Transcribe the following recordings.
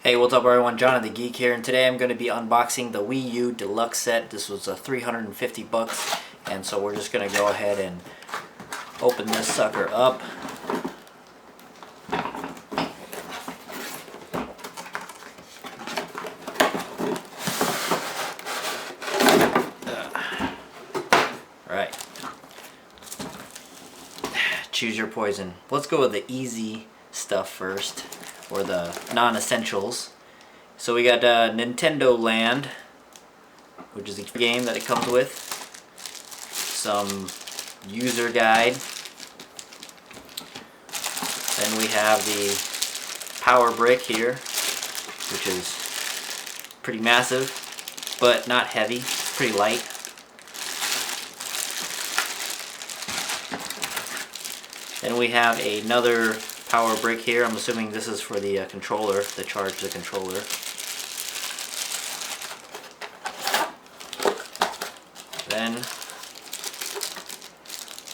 Hey, what's up everyone? Johnny the Geek here, and today I'm going to be unboxing the Wii U Deluxe set. This was $350, and so we're just going to go ahead and open this sucker up. Right. Choose your poison. Let's go with the easy stuff first, or the non-essentials. So we got Nintendo Land, which is a game that it comes with, some user guide, then we have the power brick here, which is pretty massive but not heavy, pretty light. Then we have another power brick here. I'm assuming this is for the controller, to charge the controller. Then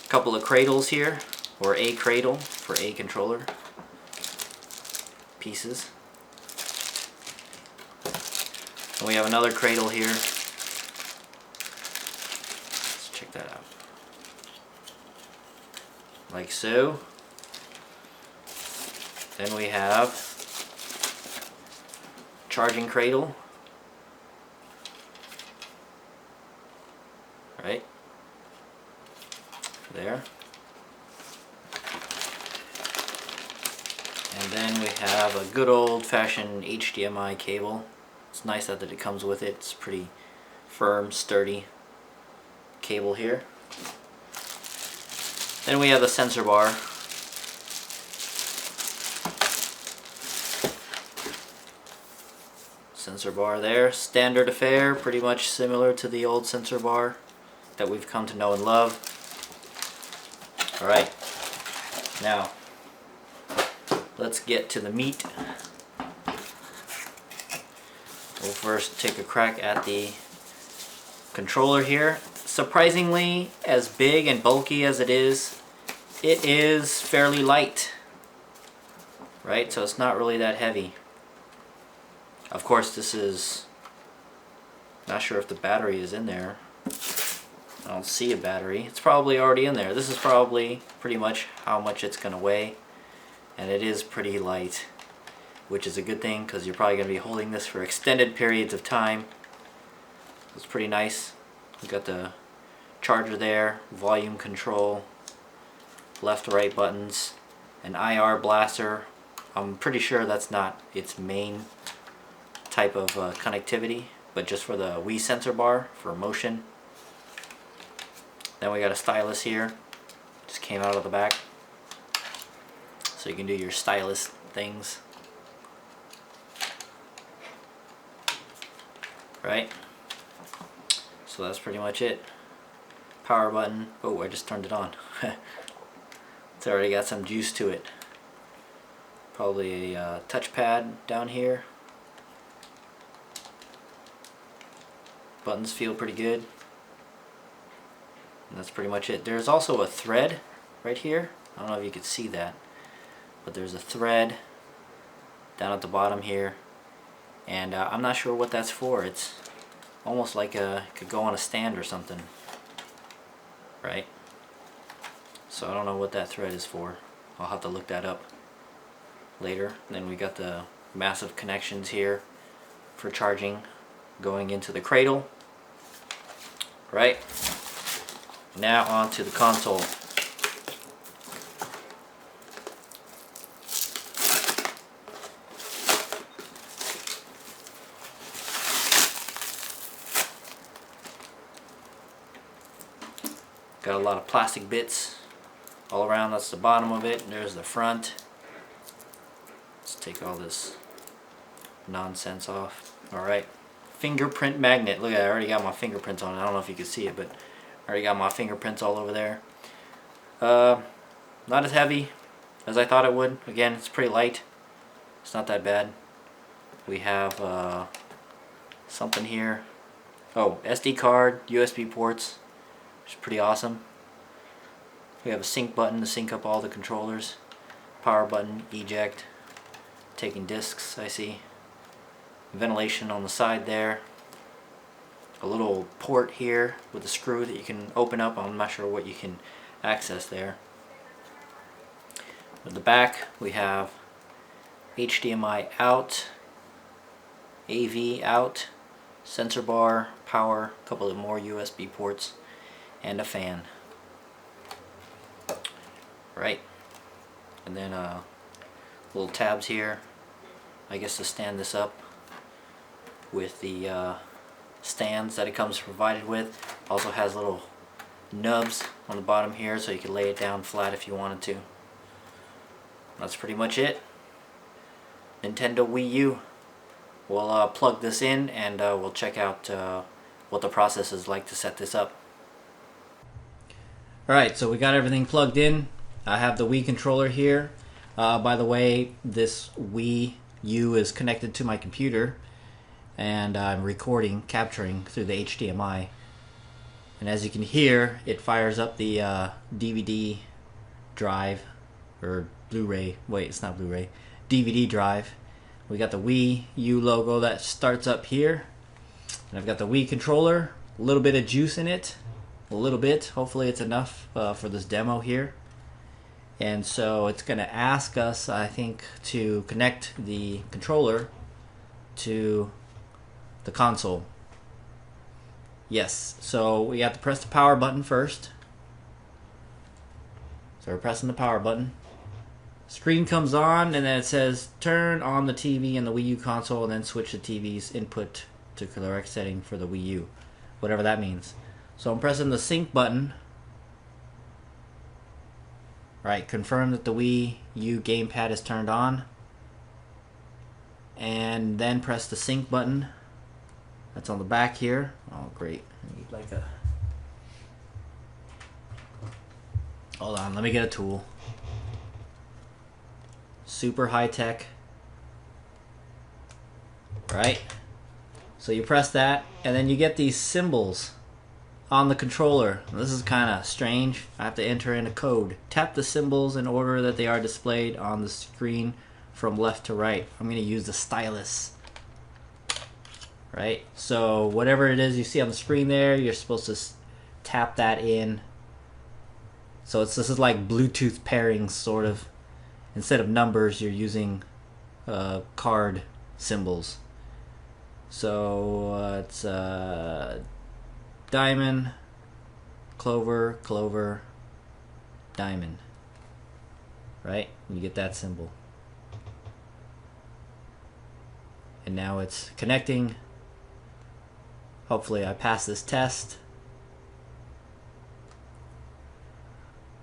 a couple of cradles here, or a cradle for a controller pieces. And we have another cradle here. Let's check that out. Like so. Then we have charging cradle, right there. And then we have a good old-fashioned HDMI cable. It's nice that it comes with it. It's pretty firm, sturdy cable here. Then we have the sensor bar. Sensor bar there, standard affair, pretty much similar to the old sensor bar that we've come to know and love. Alright, now let's get to the meat. We'll first take a crack at the controller here. Surprisingly, as big and bulky as it is fairly light, right? So it's not really that heavy. Of course, this is, not sure if the battery is in there. I don't see a battery. It's probably already in there. This is probably pretty much how much it's going to weigh, and it is pretty light, which is a good thing because you're probably going to be holding this for extended periods of time. It's pretty nice. We've got the charger there, volume control, left right buttons, an IR blaster. I'm pretty sure that's not its main type of connectivity, but just for the Wii sensor bar for motion. Then we got a stylus here, just came out of the back, so you can do your stylus things, right? So that's pretty much it. Power button. Oh, I just turned it on. It's already got some juice to it. Probably a touchpad down here. Buttons feel pretty good. And that's pretty much it. There's also a thread right here. I don't know if you can see that, but there's a thread down at the bottom here, and I'm not sure what that's for. It's almost like it could go on a stand or something, right? So I don't know what that thread is for. I'll have to look that up later. Then we got the massive connections here for charging going into the cradle. Right, now on to the console. Got a lot of plastic bits all around. That's the bottom of it, and there's the front. Let's take all this nonsense off. Alright. Fingerprint magnet. Look at that, I already got my fingerprints on it. I don't know if you can see it, but I already got my fingerprints all over there. Not as heavy as I thought it would. Again, it's pretty light. It's not that bad. We have something here. Oh, SD card, USB ports, which is pretty awesome. We have a sync button to sync up all the controllers. Power button, eject, taking discs, I see. ventilation on the side there. A little port here with a screw that you can open up. I'm not sure what you can access there. At the back we have HDMI out, AV out, sensor bar, power, a couple of more USB ports, and a fan. Right, and then little tabs here, I guess, to stand this up with the stands that it comes provided with. Also has little nubs on the bottom here so you can lay it down flat if you wanted to. That's pretty much it. Nintendo Wii U. We'll plug this in and we'll check out what the process is like to set this up. Alright, so we got everything plugged in. I have the Wii controller here. By the way, this Wii U is connected to my computer and I'm recording, capturing through the HDMI. And as you can hear, it fires up the DVD drive, or Blu-ray, wait, it's not Blu-ray, DVD drive. We got the Wii U logo that starts up here. And I've got the Wii controller, a little bit of juice in it, a little bit, hopefully it's enough for this demo here. And so it's going to ask us, I think, to connect the controller to the console. Yes, so we have to press the power button first. So we're pressing the power button. Screen comes on and then it says turn on the TV and the Wii U console and then switch the TV's input to the correct setting for the Wii U. Whatever that means. So I'm pressing the sync button. Right, confirm that the Wii U gamepad is turned on. And then press the sync button. That's on the back here. Oh, great. I need like a... Hold on, let me get a tool. Super high tech. Right? So you press that, and then you get these symbols on the controller. This is kind of strange. I have to enter in a code. Tap the symbols in order that they are displayed on the screen from left to right. I'm going to use the stylus. Right? So whatever it is you see on the screen there, you're supposed to tap that in. So this is like Bluetooth pairing, sort of. Instead of numbers, you're using card symbols. So it's diamond, clover, clover, diamond. Right? You get that symbol. And now it's connecting. Hopefully I pass this test.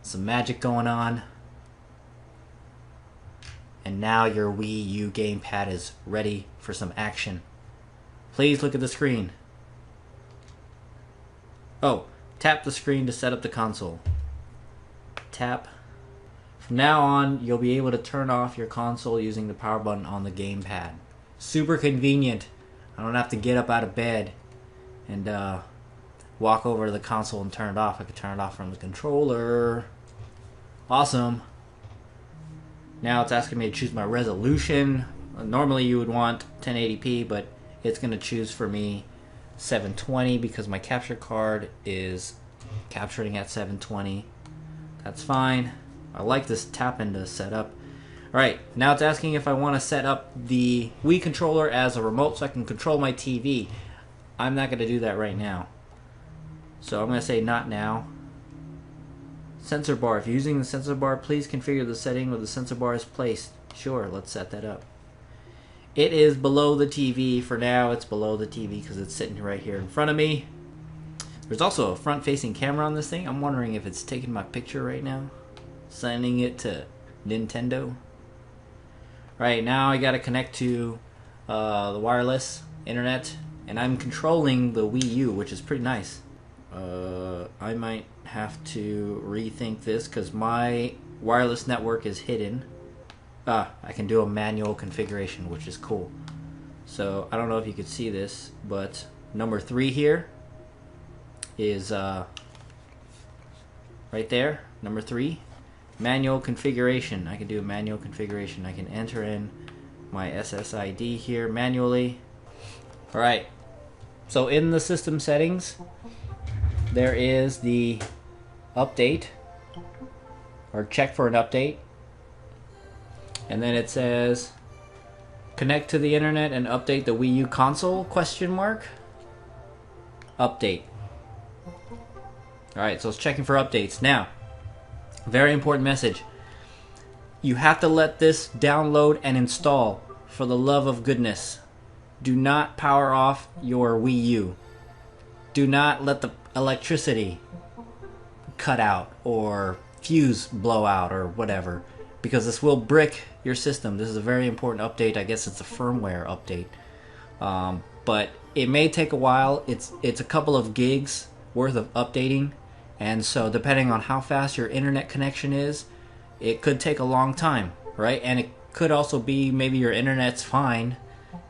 Some magic going on. And now your Wii U gamepad is ready for some action. Please look at the screen. Oh, tap the screen to set up the console. Tap. From now on, you'll be able to turn off your console using the power button on the gamepad. Super convenient. I don't have to get up out of bed and walk over to the console and turn it off. I can turn it off from the controller. Awesome. Now it's asking me to choose my resolution. Normally you would want 1080p, but it's going to choose for me 720 because my capture card is capturing at 720. That's fine. I like this tap into setup. Alright, now it's asking if I want to set up the Wii controller as a remote so I can control my TV. I'm not going to do that right now. So I'm going to say not now. Sensor bar. If you're using the sensor bar, please configure the setting where the sensor bar is placed. Sure, let's set that up. It is below the TV. For now, it's below the TV because it's sitting right here in front of me. There's also a front-facing camera on this thing. I'm wondering if it's taking my picture right now. Sending it to Nintendo. Right, now I got to connect to the wireless internet. And I'm controlling the Wii U, which is pretty nice. I might have to rethink this because my wireless network is hidden. I can do a manual configuration, which is cool. So I don't know if you could see this, but number 3 here is right there, number 3, manual configuration. I can do a manual configuration. I can enter in my SSID here manually. Alright, so in the system settings, there is the update, or check for an update. And then it says, connect to the internet and update the Wii U console, question mark. Update. Alright, so it's checking for updates. Now, very important message. You have to let this download and install, for the love of goodness. Do not power off your Wii U. Do not let the electricity cut out or fuse blow out or whatever, because this will brick your system. This is a very important update. I guess it's a firmware update. But it may take a while. It's a couple of gigs worth of updating, and so depending on how fast your internet connection is, it could take a long time, right? And it could also be maybe your internet's fine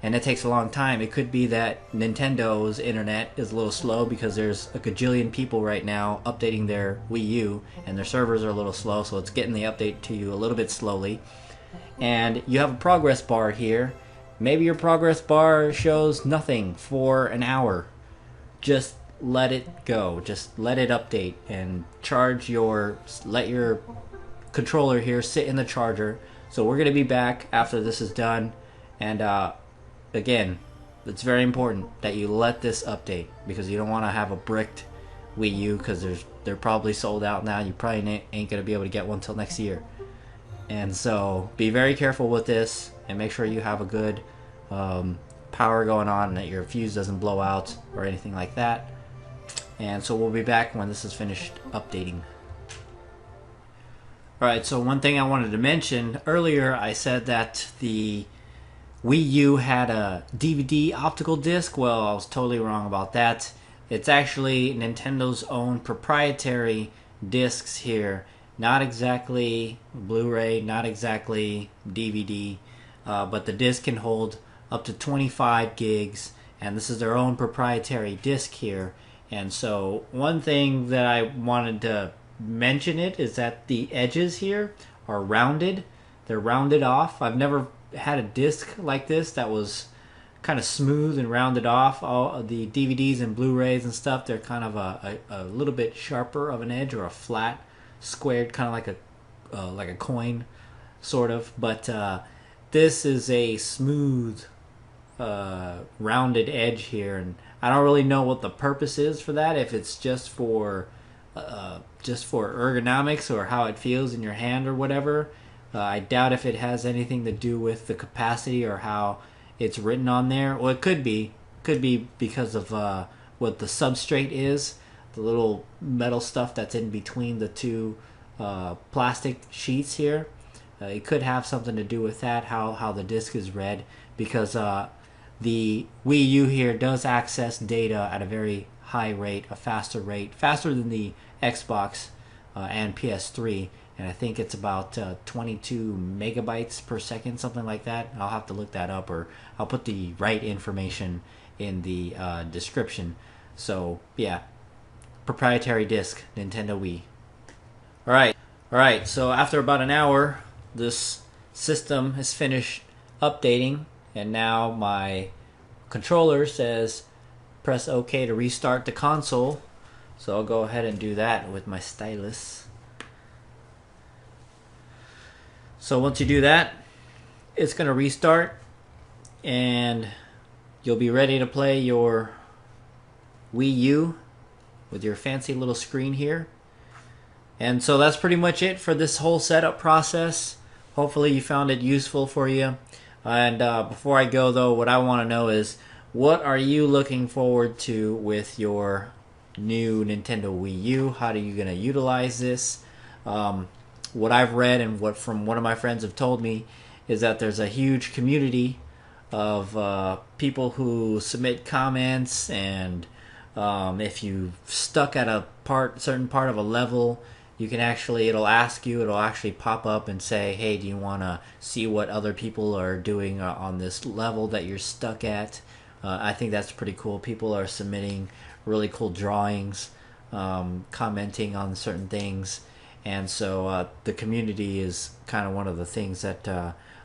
and it takes a long time. It could be that Nintendo's internet is a little slow because there's a gajillion people right now updating their Wii U and their servers are a little slow, so it's getting the update to you a little bit slowly. And you have a progress bar here. Maybe your progress bar shows nothing for an hour. Just let it go. Just let it update and let your controller here sit in the charger. So we're going to be back after this is done. And again, it's very important that you let this update, because you don't want to have a bricked Wii U, because they're probably sold out now. You probably ain't going to be able to get one till next year. And so be very careful with this and make sure you have a good power going on and that your fuse doesn't blow out or anything like that. And so we'll be back when this is finished updating. Alright, so one thing I wanted to mention earlier, I said that the Wii U had a DVD optical disc. Well, I was totally wrong about that. It's actually Nintendo's own proprietary discs here. Not exactly Blu-ray, not exactly DVD, but the disc can hold up to 25 gigs, and this is their own proprietary disc here. And so one thing that I wanted to mention is that the edges here are rounded. They're rounded off. I've never had a disc like this that was kind of smooth and rounded off. All of the DVDs and Blu-rays and stuff, they're kind of a little bit sharper of an edge, or a flat, squared, kind of like a coin, sort of. But this is a smooth, rounded edge here, and I don't really know what the purpose is for that. If it's just for ergonomics or how it feels in your hand or whatever. I doubt if it has anything to do with the capacity or how it's written on there. Well, it could be because of what the substrate is, the little metal stuff that's in between the two plastic sheets here. It could have something to do with that, how the disc is read, because the Wii U here does access data at a very high rate, a faster rate, faster than the Xbox and PS3, and I think it's about 22 megabytes per second, something like that. I'll have to look that up, or I'll put the right information in the description. So yeah, proprietary disc, Nintendo Wii. Alright, so after about an hour, this system has finished updating, and now my controller says press OK to restart the console. So I'll go ahead and do that with my stylus. So once you do that, it's going to restart, and you'll be ready to play your Wii U with your fancy little screen here. And so that's pretty much it for this whole setup process. Hopefully you found it useful for you. And before I go though, what I want to know is, what are you looking forward to with your new Nintendo Wii U? How are you going to utilize this? What I've read and what from one of my friends have told me is that there's a huge community of people who submit comments, and if you stuck at a certain part of a level, you can it'll actually pop up and say, hey, do you want to see what other people are doing on this level that you're stuck at? I think that's pretty cool. People are submitting really cool drawings, commenting on certain things, and so the community is kind of one of the things that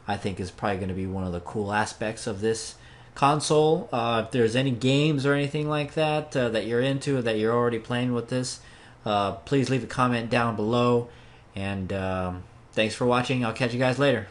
I think is probably going to be one of the cool aspects of this console. If there's any games or anything like that that you're into, that you're already playing with this, please leave a comment down below. And thanks for watching. I'll catch you guys later.